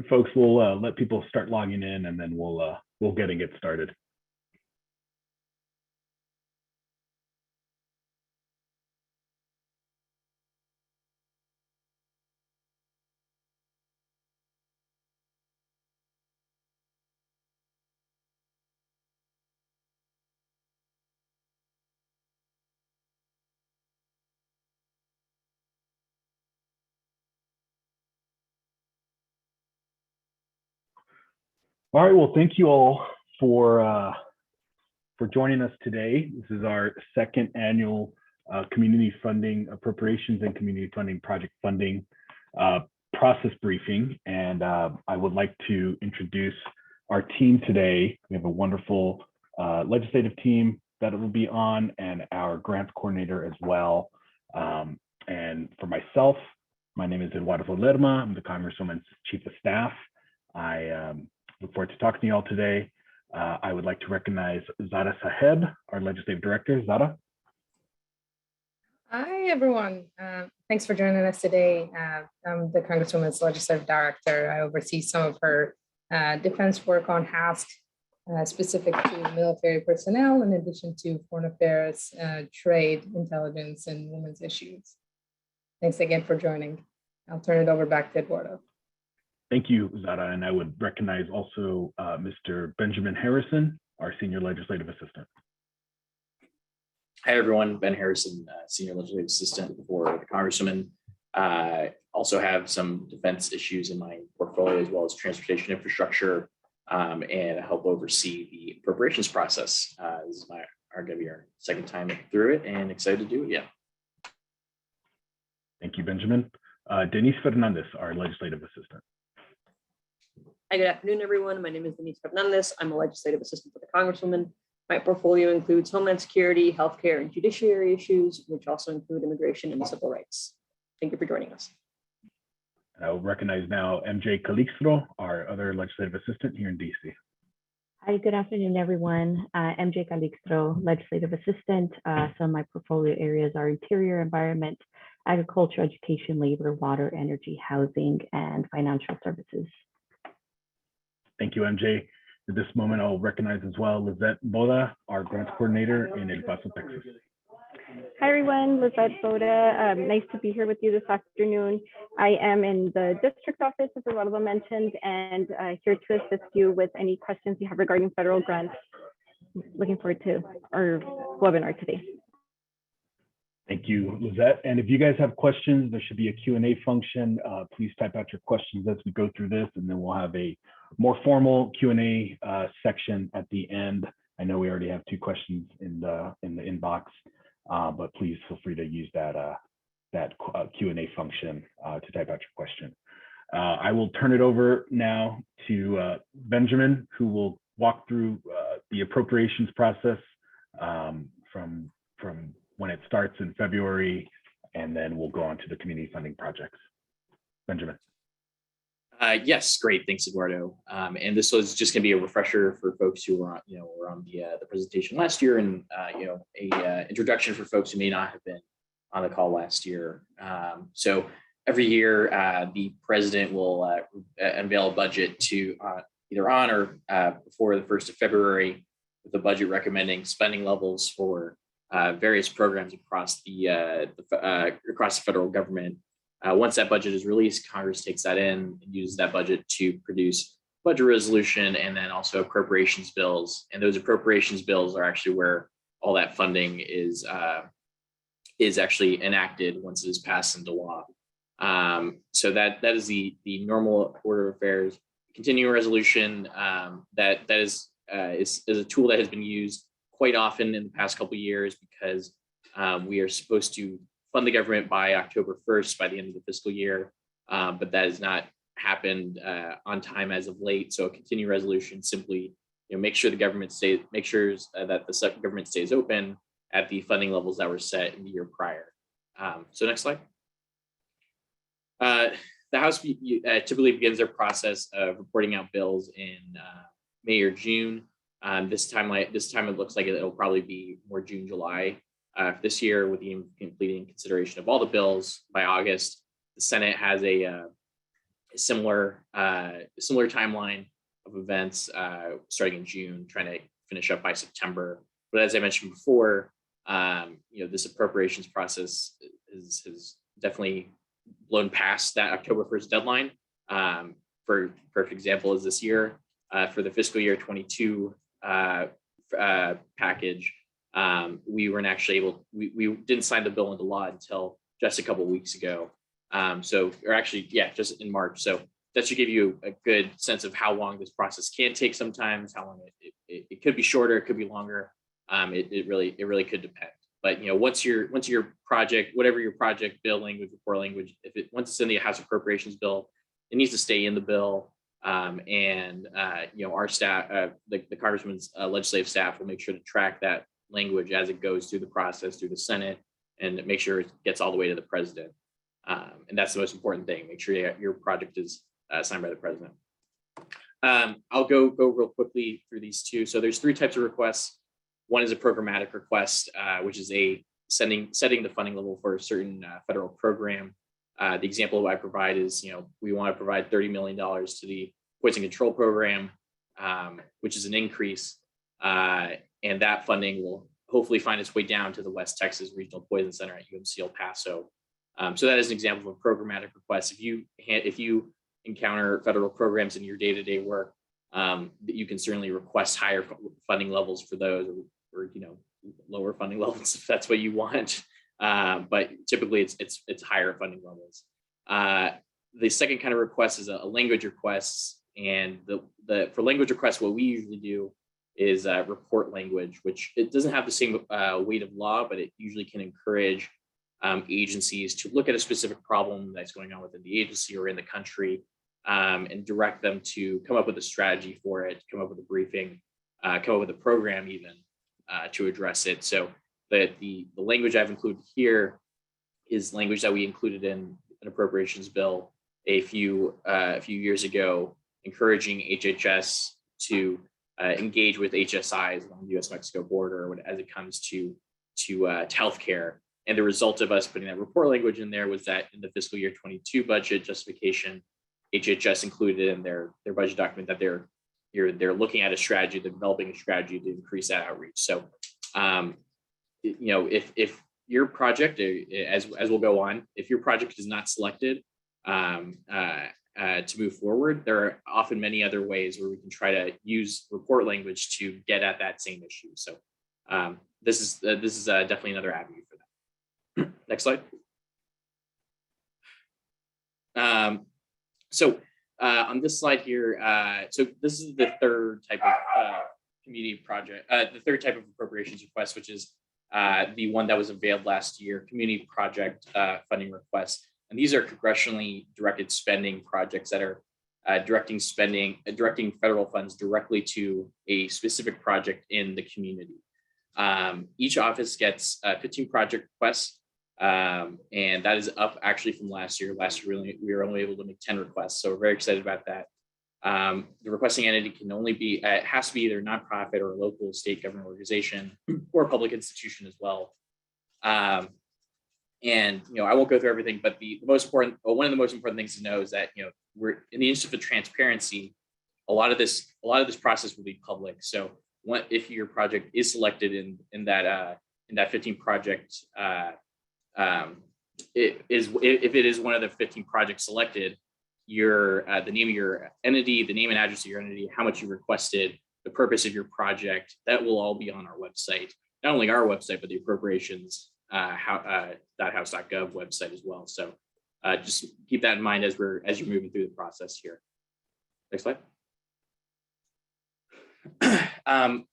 folks, we'll let people start logging in, and then we'll get started. All right. Well, thank you all for joining us today. This is our second annual community funding appropriations and community funding project funding process briefing. And I would like to introduce our team today. We have a wonderful legislative team that will be on, and our grants coordinator as well. And for myself, my name is Eduardo Lerma. I'm the Congresswoman's Chief of Staff. I look forward to talking to you all today. I would like to recognize Zara Saheb, our Legislative Director. Zara. Hi, everyone. Thanks for joining us today. I'm the Congresswoman's Legislative Director. I oversee some of her defense work on HASC, specific to military personnel, in addition to foreign affairs, trade, intelligence, and women's issues. Thanks again for joining. I'll turn it over back to Eduardo. Thank you, Zara. And I would recognize also Mr. Benjamin Harrison, our Senior Legislative Assistant. Hi, everyone. Ben Harrison, Senior Legislative Assistant for the Congresswoman. Also have some defense issues in my portfolio, as well as transportation infrastructure, and help oversee the appropriations process. This is going to be our second time through it, and excited to do it. Yeah. Thank you, Benjamin. Denise Fernandez, our Legislative Assistant. Hi, good afternoon, everyone. My name is Denise Fernandez. I'm a legislative assistant for the Congresswoman. My portfolio includes Homeland Security, healthcare, and judiciary issues, which also include immigration and civil rights. Thank you for joining us. I will recognize now MJ Calixto, our other legislative assistant here in DC. Hi, good afternoon, everyone. MJ Calixto, legislative assistant. Some of my portfolio areas are interior, environment, agriculture, education, labor, water, energy, housing, and financial services. Thank you, MJ. At this moment, I'll recognize as well Lizette Boda, our grants coordinator in El Paso, Texas. Hi, everyone. Lizette Boda. Nice to be here with you this afternoon. I am in the district office, as Eduardo mentioned, and here to assist you with any questions you have regarding federal grants. Looking forward to our webinar today. Thank you, Lizette. And if you guys have questions, there should be a Q&A function. Please type out your questions as we go through this, and then we'll have a more formal Q&A section at the end. I know we already have 2 questions in the inbox, but please feel free to use that Q&A function to type out your question. I will turn it over now to Benjamin, who will walk through the appropriations process from when it starts in February, and then we'll go on to the community funding projects. Benjamin. Yes, great. Thanks, Eduardo. And this was just going to be a refresher for folks who were on, the presentation last year, and a introduction for folks who may not have been on the call last year. So every year, the president will unveil a budget to either on or before the 1st of February, with the budget recommending spending levels for various programs across the federal government. Once that budget is released, Congress takes that in and uses that budget to produce budget resolution and then also appropriations bills. And those appropriations bills are actually where all that funding is actually enacted once it is passed into law. So that is the normal order of affairs. Continuing resolution that is a tool that has been used quite often in the past couple of years, because we are supposed to fund the government by October 1st, by the end of the fiscal year, but that has not happened on time as of late. So a continuing resolution simply, make sure the government that the government stays open at the funding levels that were set in the year prior. So next slide. The House typically begins their process of reporting out bills in May or June. This time it looks like it'll probably be more June, July this year, with the completing consideration of all the bills by August. The Senate has a similar timeline of events starting in June, trying to finish up by September. But as I mentioned before, this appropriations process has definitely blown past that October 1st deadline. For perfect example is this year for the fiscal year 22 package. We weren't actually able, we didn't sign the bill into law until just a couple of weeks ago. Just in March. So that should give you a good sense of how long this process can take sometimes, how long it could be shorter, it could be longer. It really could depend. But once your project, whatever your project bill language, report language, once it's in the House Appropriations bill, it needs to stay in the bill. Our staff, the Congresswoman's legislative staff will make sure to track that language as it goes through the process, through the Senate, and make sure it gets all the way to the president. And that's the most important thing. Make sure your project is signed by the president. I'll go real quickly through these two. So there's three types of requests. One is a programmatic request, which is setting the funding level for a certain federal program. The example I provide is, we want to provide $30 million to the poison control program, which is an increase, and that funding will hopefully find its way down to the West Texas Regional Poison Center at UMC El Paso. So that is an example of a programmatic request. If you encounter federal programs in your day-to-day work, you can certainly request higher funding levels for those, or lower funding levels if that's what you want. But typically it's higher funding levels. The second kind of request is a language request, and for language requests, what we usually do is report language, which it doesn't have the same weight of law, but it usually can encourage agencies to look at a specific problem that's going on within the agency or in the country, and direct them to come up with a strategy for it, come up with a briefing, come up with a program even to address it. So the language I've included here is language that we included in an appropriations bill a few years ago, encouraging HHS to engage with HSIs along the U.S.-Mexico border as it comes to healthcare. And the result of us putting that report language in there was that in the fiscal year 22 budget justification, HHS included in their budget document that they're looking at a strategy, they're developing a strategy to increase that outreach. So, if your project, as we'll go on, if your project is not selected to move forward, there are often many other ways where we can try to use report language to get at that same issue. So this is definitely another avenue for that. Next slide. On this slide here, so this is the third type of community project, the third type of appropriations request, which is the one that was unveiled last year, community project funding requests. And these are congressionally directed spending projects that are directing federal funds directly to a specific project in the community. Each office gets 15 project requests, and that is up actually from last year. Last year, we were only able to make 10 requests, so we're very excited about that. The requesting entity can only be, it has to be either a nonprofit or a local state government organization or a public institution as well. And I won't go through everything, but one of the most important things to know is that we're in the interest of transparency. A lot of this process will be public. So if your project is selected in that 15 project, if it is one of the 15 projects selected, the name of your entity, the name and address of your entity, how much you requested, the purpose of your project, that will all be on our website. Not only our website, but the appropriations .house.gov website as well. So just keep that in mind as you're moving through the process here. Next slide. I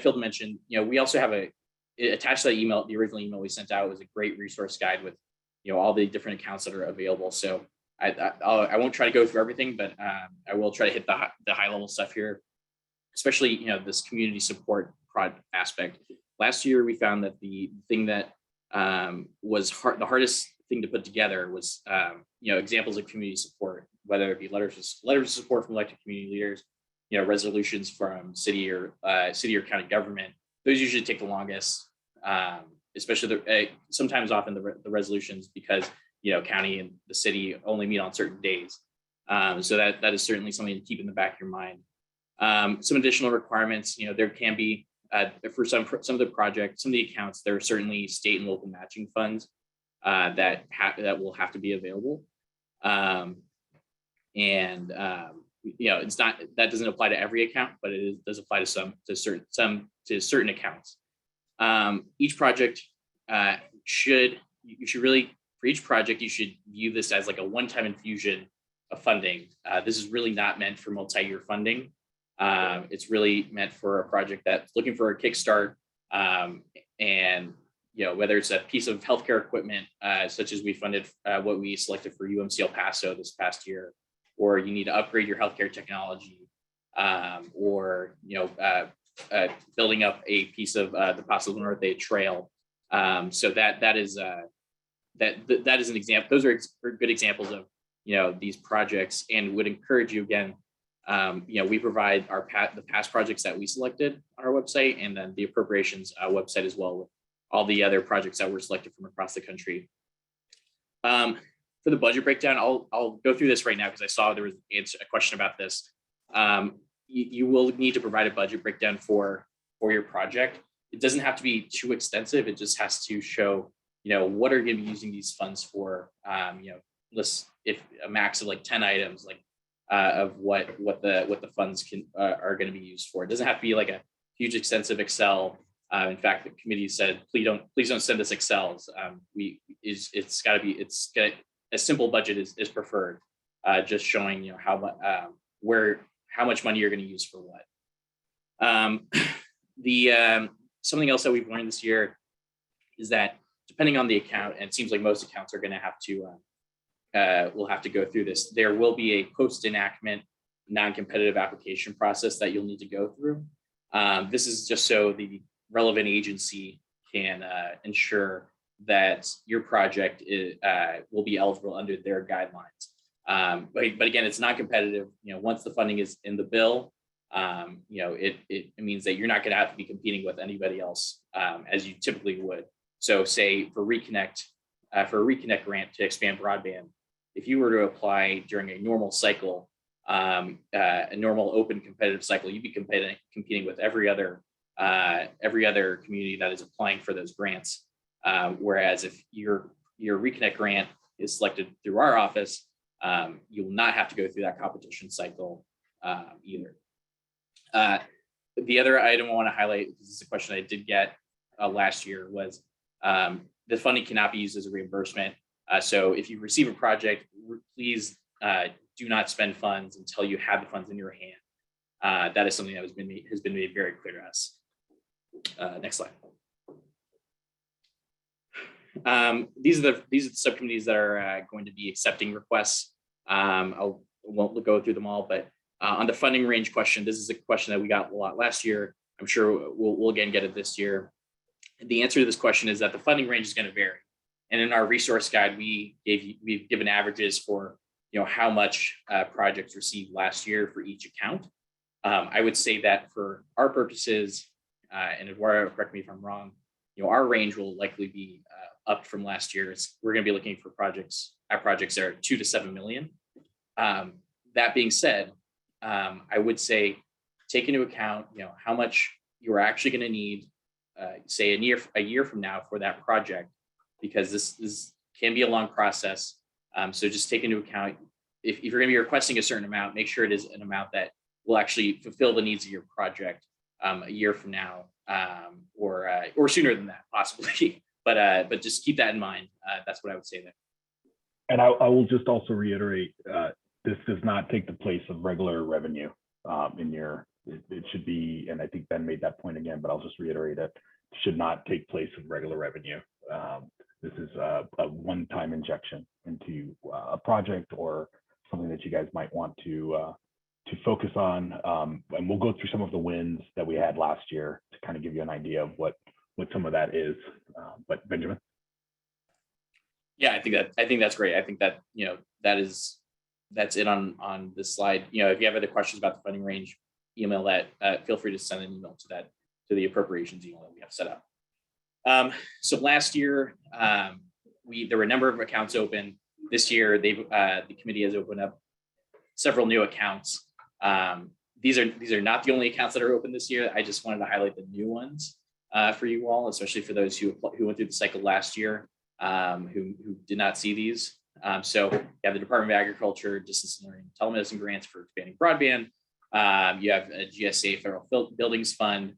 failed to mention, we also have attached to that email, the original email we sent out was a great resource guide with all the different accounts that are available. So I won't try to go through everything, but I will try to hit the high level stuff here, especially this community support aspect. Last year, we found that the thing that was the hardest thing to put together was examples of community support, whether it be letters of support from elected community leaders, resolutions from city or county government. Those usually take the longest, especially sometimes often the resolutions, because county and the city only meet on certain days. So that is certainly something to keep in the back of your mind. Some additional requirements, there can be for some of the projects, some of the accounts, there are certainly state and local matching funds that will have to be available. It's not, that doesn't apply to every account, but does apply to certain accounts. Each project you should really, for each project, you should view this as like a one-time infusion of funding. This is really not meant for multi-year funding. It's really meant for a project that's looking for a kickstart, and whether it's a piece of healthcare equipment, such as we funded what we selected for UMC El Paso this past year, or you need to upgrade your healthcare technology, or building up a piece of the Paso Norte Trail. So that is an example. Those are good examples of these projects, and would encourage you again. We provide the past projects that we selected on our website, and then the appropriations website as well, with all the other projects that were selected from across the country. For the budget breakdown, I'll go through this right now because I saw there was a question about this. You will need to provide a budget breakdown for your project. It doesn't have to be too extensive. It just has to show, what are you going to be using these funds for? List if a max of like 10 items, like of what the funds are going to be used for. It doesn't have to be like a huge extensive Excel. In fact, the committee said, please don't send us Excels. A simple budget is preferred. Just showing how much money you're going to use for what. Something else that we've learned this year is that depending on the account, and it seems like most accounts are going to have to will have to go through this. There will be a post-enactment non-competitive application process that you'll need to go through. This is just so the relevant agency can ensure that your project will be eligible under their guidelines. But again, it's not competitive. Once the funding is in the bill, it means that you're not going to have to be competing with anybody else as you typically would. So say for a Reconnect grant to expand broadband, if you were to apply during a normal cycle, a normal open competitive cycle, you'd be competing with every other community that is applying for those grants. Whereas if your Reconnect grant is selected through our office, you will not have to go through that competition cycle either. The other item I want to highlight, this is a question I did get last year, was the funding cannot be used as a reimbursement. So if you receive a project, please do not spend funds until you have the funds in your hand. That is something that has been made very clear to us. Next slide. These are the subcommittees that are going to be accepting requests. I won't go through them all, but on the funding range question, this is a question that we got a lot last year. I'm sure we'll again get it this year. The answer to this question is that the funding range is going to vary. And in our resource guide, we've given averages for how much projects received last year for each account. I would say that for our purposes, and Eduardo, correct me if I'm wrong, our range will likely be up from last year. We're going to be looking for projects that are $2 to $7 million. That being said, I would say take into account how much you're actually going to need, say a year from now for that project, because this can be a long process. So just take into account if you're going to be requesting a certain amount, make sure it is an amount that will actually fulfill the needs of your project a year from now, or sooner than that, possibly. But just keep that in mind. That's what I would say there. And I will just also reiterate, this does not take the place of regular revenue it should be, and I think Ben made that point again, but I'll just reiterate it, should not take place of regular revenue. This is a one-time injection into a project or something that you guys might want to focus on. And we'll go through some of the wins that we had last year to kind of give you an idea of what some of that is. But Benjamin? Yeah, I think that's great. I think that that's it on this slide. If you have other questions about the funding range, email that. Feel free to send an email to the appropriations email that we have set up. So last year, there were a number of accounts open this year. The committee has opened up several new accounts. These are not the only accounts that are open this year. I just wanted to highlight the new ones for you all, especially for those who went through the cycle last year, who did not see these. So you have the Department of Agriculture distance learning telemedicine grants for expanding broadband. You have a GSA Federal Buildings Fund,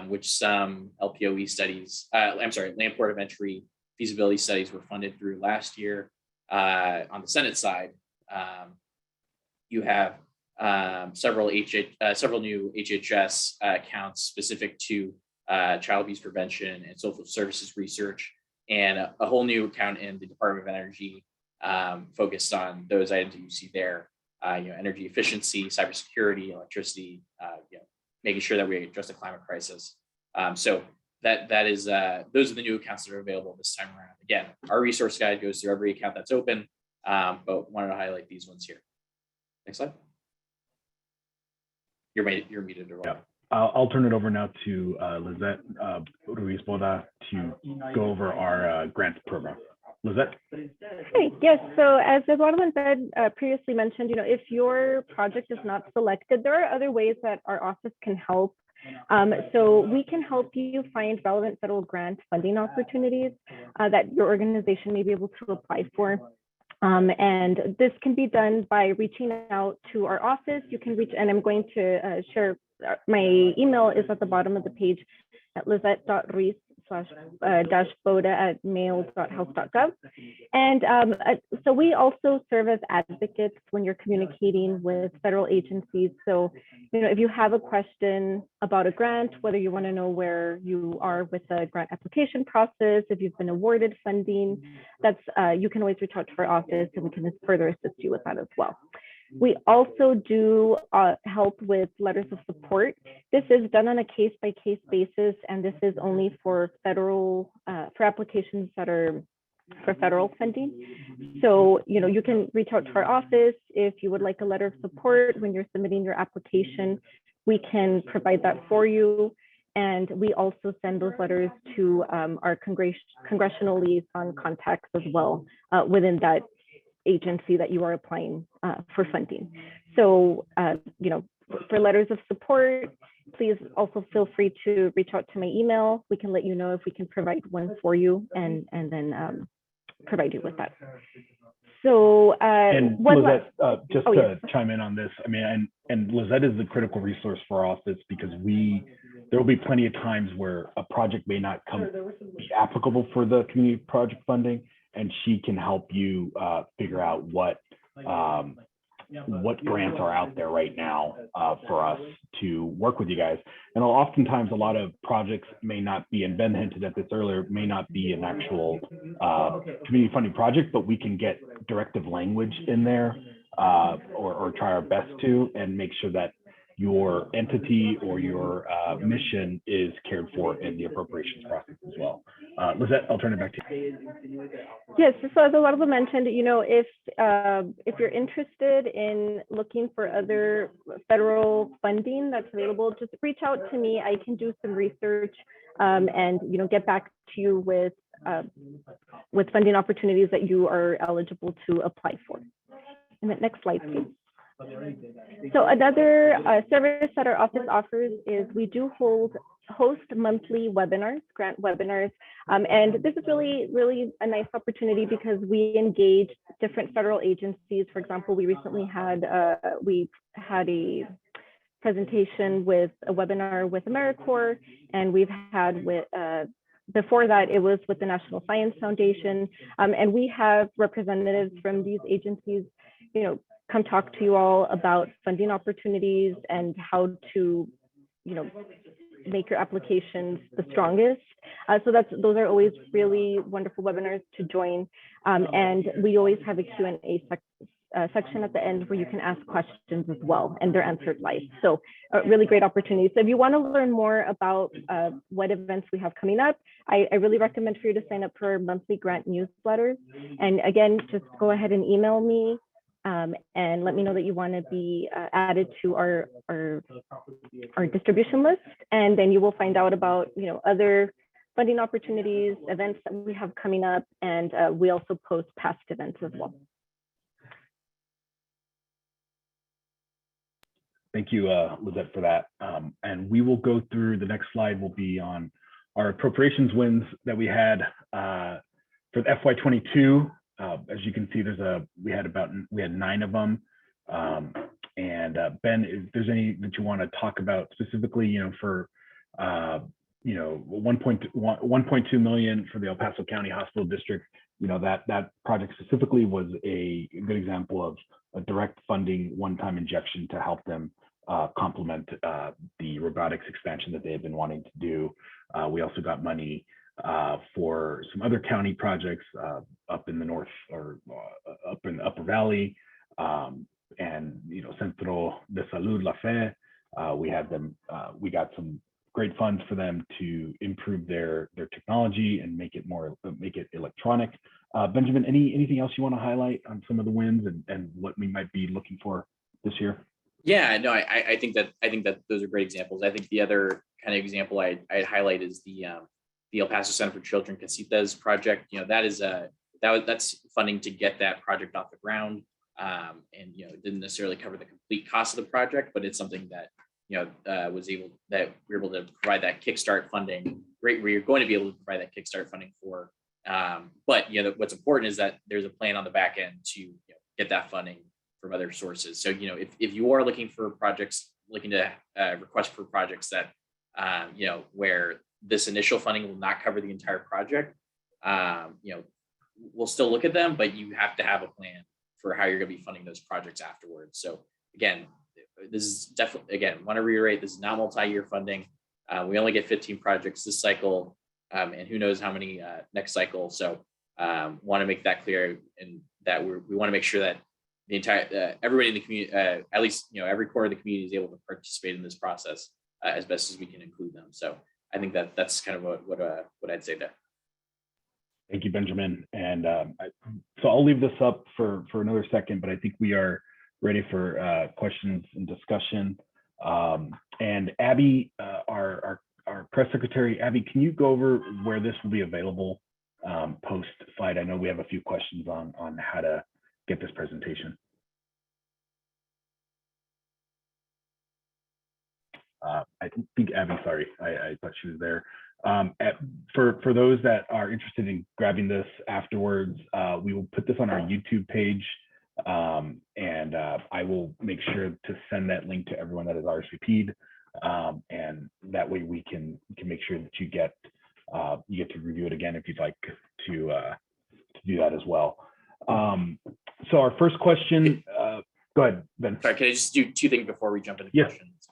which some LPOE studies, Land Port of Entry feasibility studies were funded through last year. On the Senate side, you have several new HHS accounts specific to child abuse prevention and social services research, and a whole new account in the Department of Energy focused on those items that you see there. Energy efficiency, cybersecurity, electricity, making sure that we address the climate crisis. So that is those are the new accounts that are available this time around. Again, our resource guide goes through every account that's open, but wanted to highlight these ones here. Next slide. You're muted. Yeah. I'll turn it over now to Lizette Ruiz-Boda to go over our grants program. Lizette? Hey, yes, so as Eduardo said, previously mentioned, if your project is not selected, there are other ways that our office can help. So we can help you find relevant federal grant funding opportunities that your organization may be able to apply for. And this can be done by reaching out to our office. You can reach, and I'm going to share, my email is at the bottom of the page at lizette.ruiz/boda@mail.house.gov. And so we also serve as advocates when you're communicating with federal agencies. So, if you have a question about a grant, whether you want to know where you are with the grant application process, if you've been awarded funding, you can always reach out to our office and we can further assist you with that as well. We also do help with letters of support. This is done on a case-by-case basis, and this is only for federal, for applications that are for federal funding. So, you can reach out to our office if you would like a letter of support when you're submitting your application. We can provide that for you. And we also send those letters to our congressional liaison contacts as well within that agency that you are applying for funding. So, for letters of support, please also feel free to reach out to my email. We can let you know if we can provide one for you and then provide you with that. So, and Lizette, just to chime in on this, and Lizette is the critical resource for our office because there will be plenty of times where a project may not be applicable for the community project funding, and she can help you figure out what grants are out there right now for us to work with you guys. And oftentimes a lot of projects may not be, and Ben hinted at this earlier, may not be an actual community funding project, but we can get directive language in there or try our best to, and make sure that your entity or your mission is cared for in the appropriations process as well. Lizette, I'll turn it back to you. Yes, so as Eduardo mentioned, if you're interested in looking for other federal funding that's available, just reach out to me. I can do some research and get back to you with funding opportunities that you are eligible to apply for. And the next slide, please. So another service that our office offers is we do host monthly webinars, grant webinars. And this is really, really a nice opportunity because we engage different federal agencies. For example, we recently had a presentation with a webinar with AmeriCorps, and we've had before that, it was with the National Science Foundation. And we have representatives from these agencies, come talk to you all about funding opportunities and how to, make your applications the strongest. So those are always really wonderful webinars to join. And we always have a Q&A section at the end where you can ask questions as well, and they're answered live. So a really great opportunity. So if you want to learn more about what events we have coming up, I really recommend for you to sign up for our monthly grant newsletters. And again, just go ahead and email me and let me know that you want to be added to our distribution list, and then you will find out about other funding opportunities, events that we have coming up, and we also post past events as well. Thank you, Lizette, for that. And we will go through, the next slide will be on our appropriations wins that we had for the FY22. As you can see, we had 9 of them. And Ben, if there's any that you want to talk about specifically, for 1.2 million for the El Paso County Hospital District, that project specifically was a good example of a direct funding one-time injection to help them complement the robotics expansion that they have been wanting to do. We also got money for some other county projects up in the north, or up in the Upper Valley, and Centro de Salud La Fe. We got some great funds for them to improve their technology and make it electronic. Benjamin, anything else you want to highlight on some of the wins and what we might be looking for this year? Yeah, no, I think that those are great examples. I think the other kind of example I'd highlight is the El Paso Center for Children Casitas project. That's funding to get that project off the ground. And it didn't necessarily cover the complete cost of the project, but it's something that we were able to provide that kickstart funding. We're going to be able to provide that kickstart funding for. But what's important is that there's a plan on the back end to get that funding from other sources. So if you are looking for projects, looking to request for projects that where this initial funding will not cover the entire project, we'll still look at them, but you have to have a plan for how you're going to be funding those projects afterwards. So again, this is definitely, want to reiterate, this is not multi-year funding. We only get 15 projects this cycle, and who knows how many next cycle. So want to make that clear, and that we want to make sure that the entire everybody in the community, at least every quarter of the community, is able to participate in this process as best as we can include them. So I think that's kind of what I'd say there. Thank you, Benjamin. And so I'll leave this up for another second, but I think we are ready for questions and discussion. And Abby, our press secretary, Abby, can you go over where this will be available post slide? I know we have a few questions on how to get this presentation. I think Abby, sorry, I thought she was there. For those that are interested in grabbing this afterwards, we will put this on our YouTube page, and I will make sure to send that link to everyone that is RSVP'd, and that way we can make sure that you get to review it again if you'd like to do that as well. So our first question, go ahead, Ben. Sorry, can I just do 2 things before we jump into questions?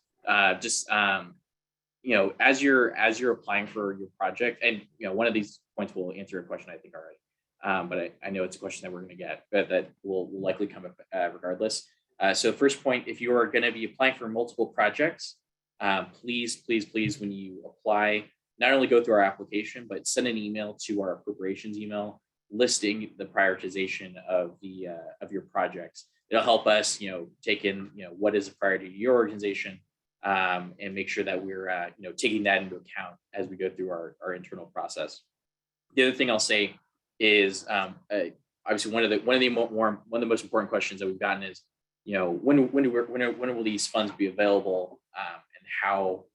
As you're applying for your project, and one of these points will answer a question I think already, but I know it's a question that we're going to get, but that will likely come up regardless. So first point, if you are going to be applying for multiple projects, please, when you apply, not only go through our application, but send an email to our appropriations email listing the prioritization of your projects. It'll help us, take in, what is a priority to your organization, and make sure that we're, taking that into account as we go through our internal process. The other thing I'll say is, obviously one of the most important questions that we've gotten is, when will these funds be available, and how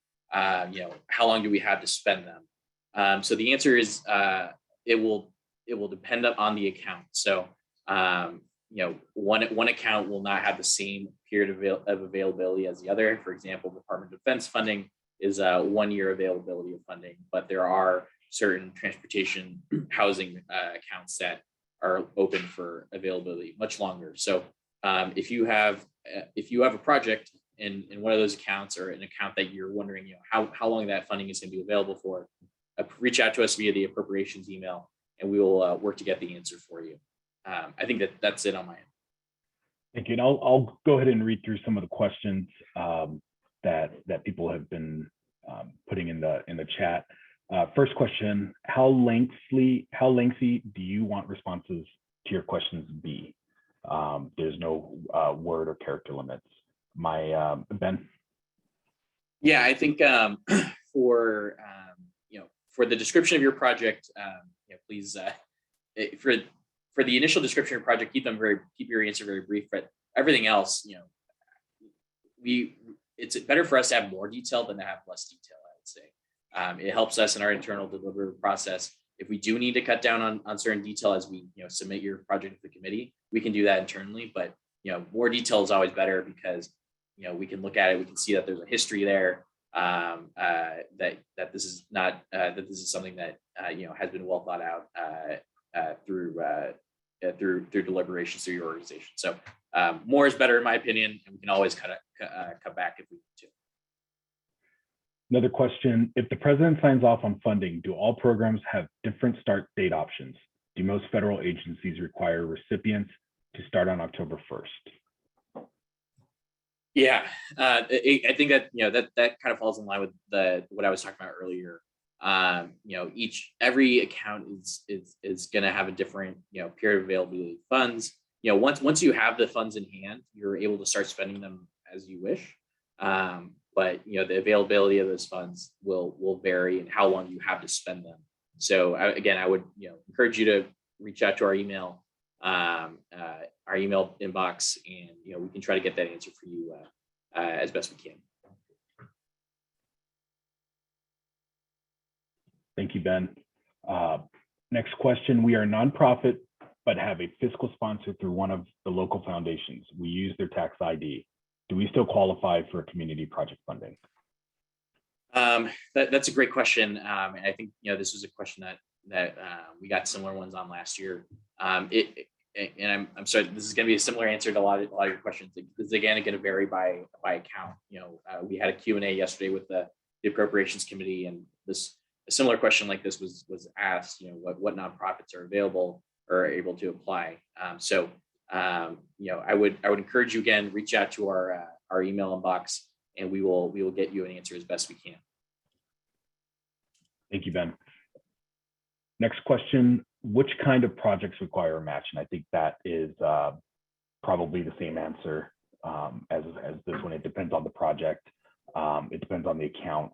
long do we have to spend them? So the answer is, it will depend on the account. So, one account will not have the same period of availability as the other. For example, Department of Defense funding is a 1-year availability of funding, but there are certain transportation housing accounts that are open for availability much longer. So if you have a project in one of those accounts, or an account that you're wondering how long that funding is going to be available for, reach out to us via the appropriations email, and we will work to get the answer for you. I think that's it on my end. Thank you. And I'll go ahead and read through some of the questions that people have been putting in the chat. First question: how lengthy do you want responses to your questions be? There's no word or character limits. Ben. Yeah, I think for the description of your project, please for the initial description of your project, keep your answer very brief. But everything else, it's better for us to have more detail than to have less detail, I would say. It helps us in our internal deliberative process. If we do need to cut down on certain detail as we submit your project to the committee, we can do that internally. But more detail is always better because we can look at it, we can see that there's a history there, that this is not that this is something that has been well thought out through deliberations through your organization. So more is better in my opinion, and we can always cut back if we need to. Another question, if the president signs off on funding, do all programs have different start date options? Do most federal agencies require recipients to start on October 1st? Yeah, I think that that kind of falls in line with what I was talking about earlier. Every account is going to have a different period of availability of funds. Once you have the funds in hand, you're able to start spending them as you wish. But the availability of those funds will vary and how long you have to spend them. So again, I would encourage you to reach out to our email inbox, and we can try to get that answer for you as best we can. Thank you, Ben. Next question, we are a nonprofit but have a fiscal sponsor through one of the local foundations. We use their tax ID. Do we still qualify for community project funding? That's a great question. And I think this was a question that we got similar ones on last year. And I'm sorry, this is going to be a similar answer to a lot of your questions. This is again going to vary by account. We had a Q&A yesterday with the Appropriations Committee, and a similar question like this was asked. What nonprofits are available or are able to apply? I would encourage you again, reach out to our email inbox, and we will get you an answer as best we can. Thank you, Ben. Next question, which kind of projects require a match? And I think that is probably the same answer as this one. It depends on the project. It depends on the account.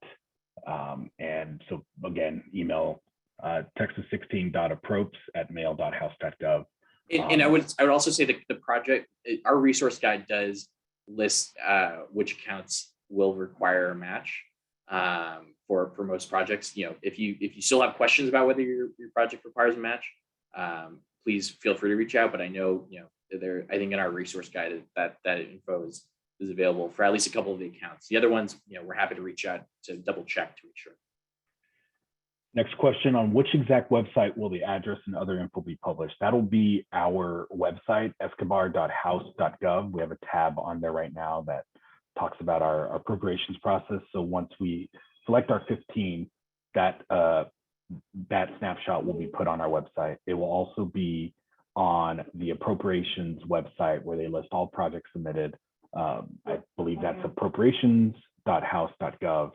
And so again, email texas16.approps@mail.house.gov. And I would also say that the project, our resource guide does list which accounts will require a match for most projects. If you still have questions about whether your project requires a match, please feel free to reach out. But I know I think in our resource guide that info is available for at least a couple of the accounts. The other ones, we're happy to reach out to double check to make sure. Next question, on which exact website will the address and other info be published? That'll be our website, escobar.house.gov. We have a tab on there right now that talks about our appropriations process. So once we select our 15, that snapshot will be put on our website. It will also be on the appropriations website where they list all projects submitted. I believe that's appropriations.house.gov.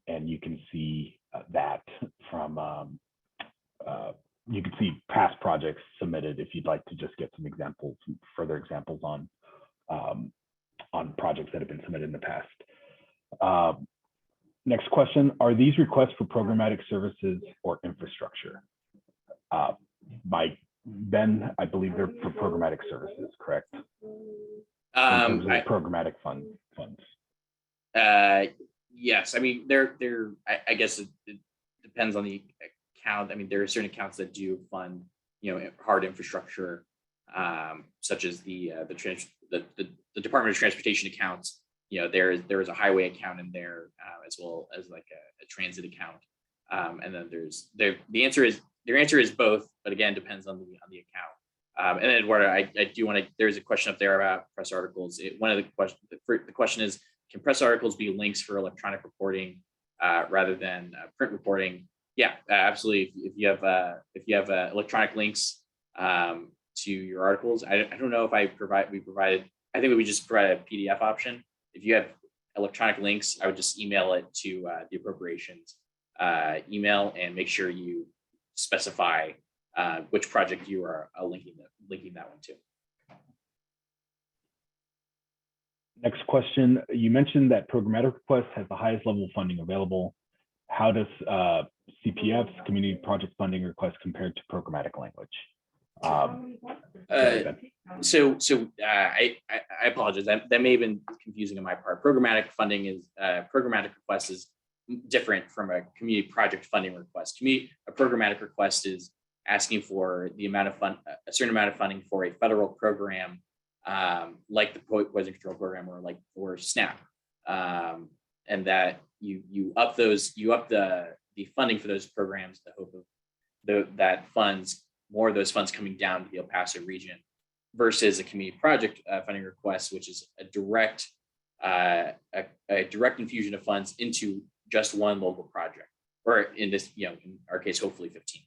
And you can see that from you can see past projects submitted if you'd like to just get some examples, further examples on projects that have been submitted in the past. Next question, are these requests for programmatic services or infrastructure? By Ben, I believe they're for programmatic services, correct? In terms of programmatic funds. Yes, I mean I guess it depends on the account. I mean, there are certain accounts that do fund hard infrastructure, such as the Department of Transportation accounts. There is a highway account in there, as well as like a transit account. And then your answer is both, but again depends on the account. And then Eduardo, I do want to. There's a question up there about press articles. One of the question is, can press articles be links for electronic reporting rather than print reporting? Yeah, absolutely. If you have electronic links to your articles, I don't know if we provided. I think we just provide a PDF option. If you have electronic links, I would just email it to the appropriations email and make sure you specify which project you are linking that one to. Next question, you mentioned that programmatic request has the highest level of funding available. how does CPF's community project funding request compare to programmatic language? I apologize. That may have been confusing on my part. Programmatic funding is programmatic request is different from a community project funding request. A programmatic request is asking for the amount of fund, a certain amount of funding for a federal program, like the Poison Control Program or like for SNAP, and that you up the funding for those programs, the hope of that funds, more of those funds coming down to the El Paso region, versus a community project funding request, which is a direct infusion of funds into just one local project, or in this, in our case, hopefully 15.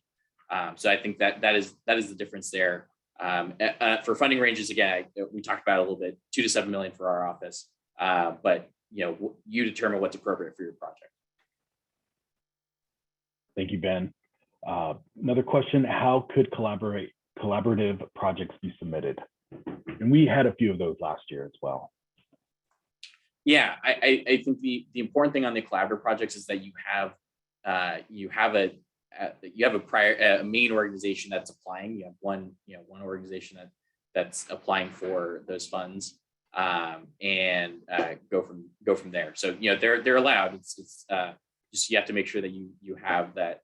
So I think that is the difference there. For funding ranges, again, we talked about it a little bit, 2 to 7 million for our office, but you determine what's appropriate for your project. Thank you, Ben. Another question: how could collaborative projects be submitted? And we had a few of those last year as well. Yeah, I think the important thing on the collaborative projects is that you have a main organization that's applying. You have one organization that's applying for those funds, and go from there. So they're allowed. It's just you have to make sure that you have that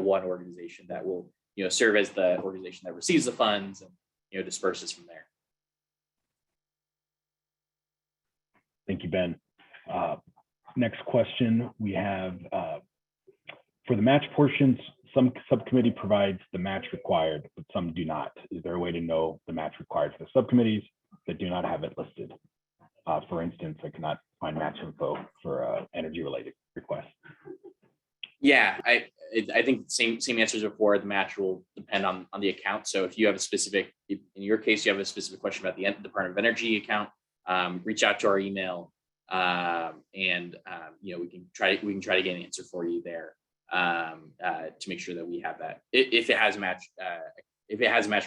one organization that will serve as the organization that receives the funds and disperses from there. Thank you, Ben. Next question we have, for the match portions, some subcommittee provides the match required, but some do not. Is there a way to know the match required for the subcommittees that do not have it listed? For instance, I cannot find match info for energy related requests. Yeah, I think same answers before. The match will depend on the account. So if you have in your case, you have a specific question about the Department of Energy account, reach out to our email, and we can try to get an answer for you there, to make sure that we have that. If it has a match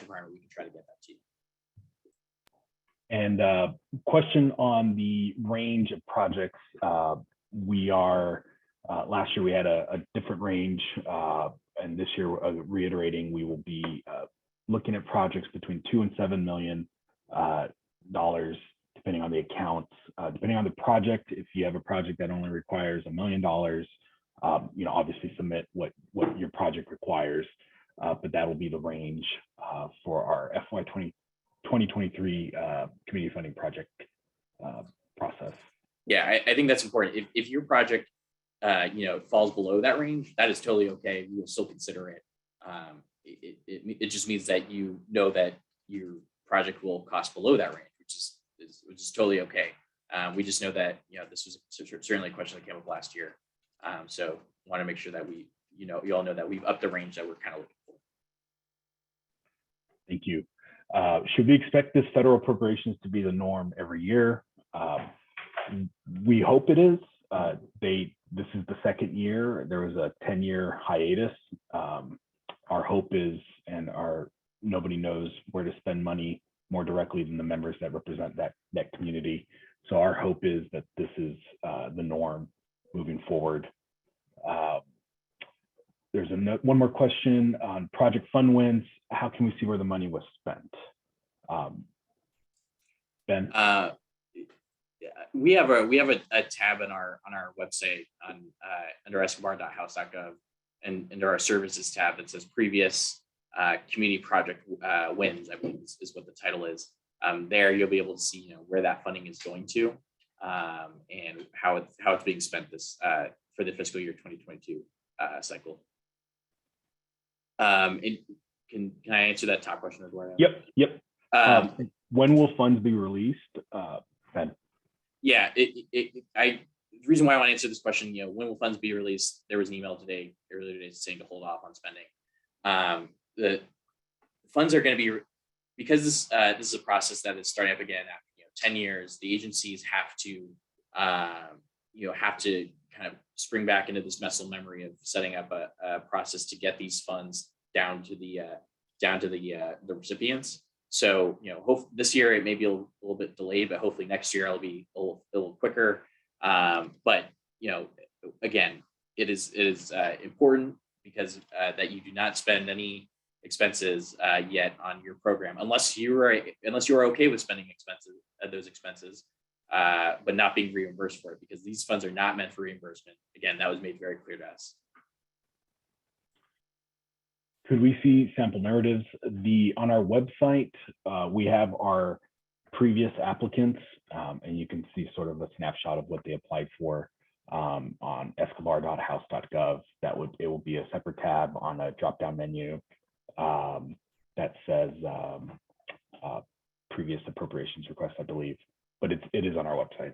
requirement, we can try to get that to you. And question on the range of projects. Last year we had a different range, and this year, reiterating, we will be looking at projects between $2 and $7 million depending on the accounts, depending on the project. If you have a project that only requires $1 million, obviously submit what your project requires, but that will be the range for our FY 2023 community funding project process. Yeah, I think that's important. If your project falls below that range, that is totally okay. We will still consider it. It just means that that your project will cost below that range, which is totally okay. We just know that this was certainly a question that came up last year. So want to make sure that you all know that we've upped the range that we're kind of looking for. Thank you. Should we expect this federal appropriations to be the norm every year? We hope it is. This is the second year. There was a 10-year hiatus. Our hope is, nobody knows where to spend money more directly than the members that represent that community. So our hope is that this is the norm moving forward. There's one more question on project fund wins. How can we see where the money was spent? Ben? We have a tab on our website under escobar.house.gov, and under our services tab that says previous community project wins, I believe is what the title is. There you'll be able to see where that funding is going to, and how it's being spent for the fiscal year 2022 cycle. Can I answer that top question, Eduardo? Yep. When will funds be released, Ben? Yeah, the reason why I want to answer this question, when will funds be released? There was an email earlier today saying to hold off on spending. The funds are going to be, because this is a process that is starting up again after 10 years. The agencies have to kind of spring back into this muscle memory of setting up a process to get these funds down to the recipients. So, this year it may be a little bit delayed, but hopefully next year it'll be a little quicker. But, again, it is important because that you do not spend any expenses yet on your program unless you are okay with spending those expenses, but not being reimbursed for it, because these funds are not meant for reimbursement. Again, that was made very clear to us. Could we see sample narratives? On our website, we have our previous applicants, and you can see sort of a snapshot of what they applied for on escobar.house.gov. It will be a separate tab on a drop-down menu that says previous appropriations requests, I believe, but it is on our website.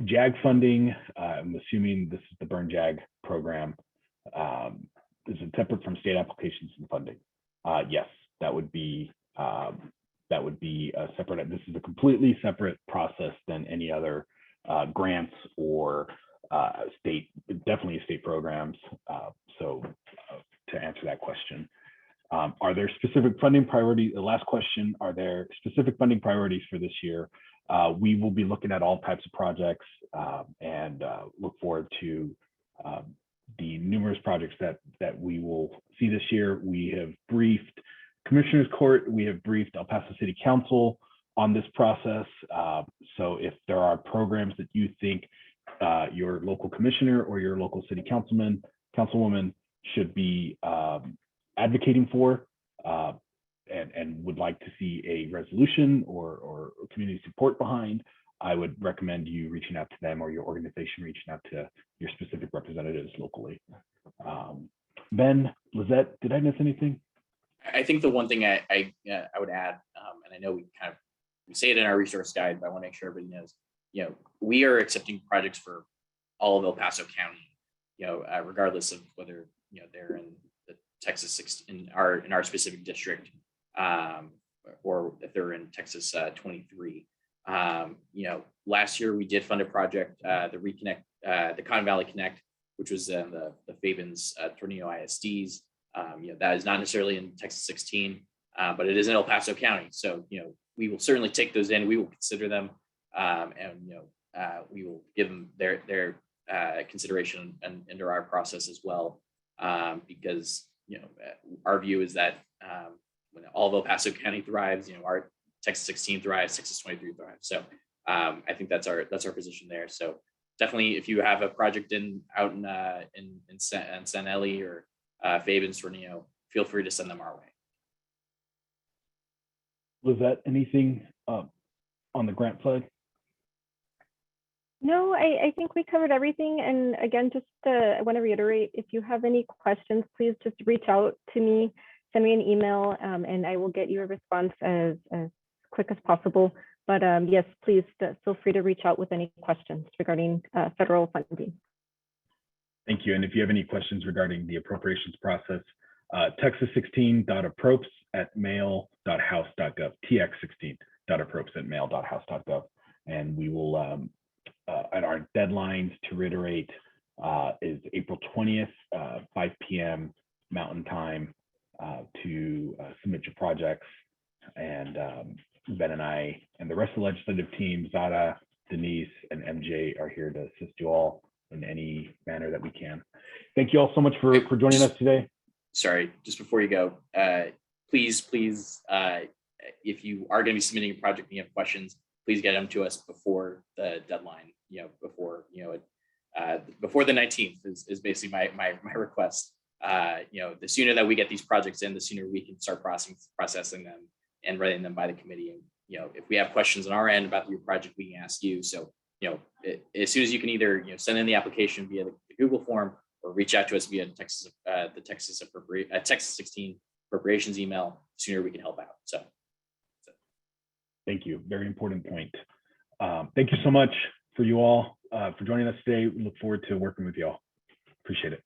JAG funding, I'm assuming this is the Burn JAG program. Is it separate from state applications and funding? Yes, that would be a separate. This is a completely separate process than any other grants or definitely state programs. So to answer that question, are there specific funding priorities? The last question: are there specific funding priorities for this year? We will be looking at all types of projects and look forward to the numerous projects that we will see this year. We have briefed Commissioners Court, we have briefed El Paso City Council on this process. So if there are programs that you think your local commissioner or your local city councilman, councilwoman should be advocating for and would like to see a resolution or community support behind, I would recommend you reaching out to them or your organization reaching out to your specific representatives locally. Ben, Lizette, did I miss anything? I think the one thing I would add, and I know we say it in our resource guide, but I want to make sure everybody knows, we are accepting projects for all of El Paso County, regardless of whether they're in the Texas in our specific district, or if they're in Texas 23. Last year we did fund a project, the Reconnect, the Cotton Valley Connect, which was the Fabens Tornillo ISDs. That is not necessarily in Texas 16, but it is in El Paso County. So, we will certainly take those in. We will consider them, and we will give them their consideration and under our process as well, because our view is that when all of El Paso County thrives, our Texas 16 thrives, Texas 23 thrives. So I think that's our position there. So definitely, if you have a project out in San Eli or Fabens Tornillo, feel free to send them our way. Was that anything on the grant side? No, I think we covered everything. And again, I want to reiterate, if you have any questions, please just reach out to me, send me an email, and I will get you a response as quick as possible. But yes, please feel free to reach out with any questions regarding federal funding. Thank you. And if you have any questions regarding the appropriations process, texas16.approps@mail.house.gov, tx16.approps@mail.house.gov. And we will, at our deadlines to reiterate, is April 20th, 5 p.m. Mountain Time to submit your projects. And Ben and I and the rest of the legislative team, Zara, Denise, and MJ are here to assist you all in any manner that we can. Thank you all so much for joining us today. Sorry, just before you go, please, if you are going to be submitting a project and you have questions, please get them to us before the deadline. Before the 19th is basically my request. The sooner that we get these projects in, the sooner we can start processing them and writing them by the committee. And if we have questions on our end about your project, we can ask you. So as soon as you can either send in the application via the Google form or reach out to us via the Texas 16 appropriations email, the sooner we can help out. So thank you. Very important point. Thank you so much for you all for joining us today. We look forward to working with you all. Appreciate it.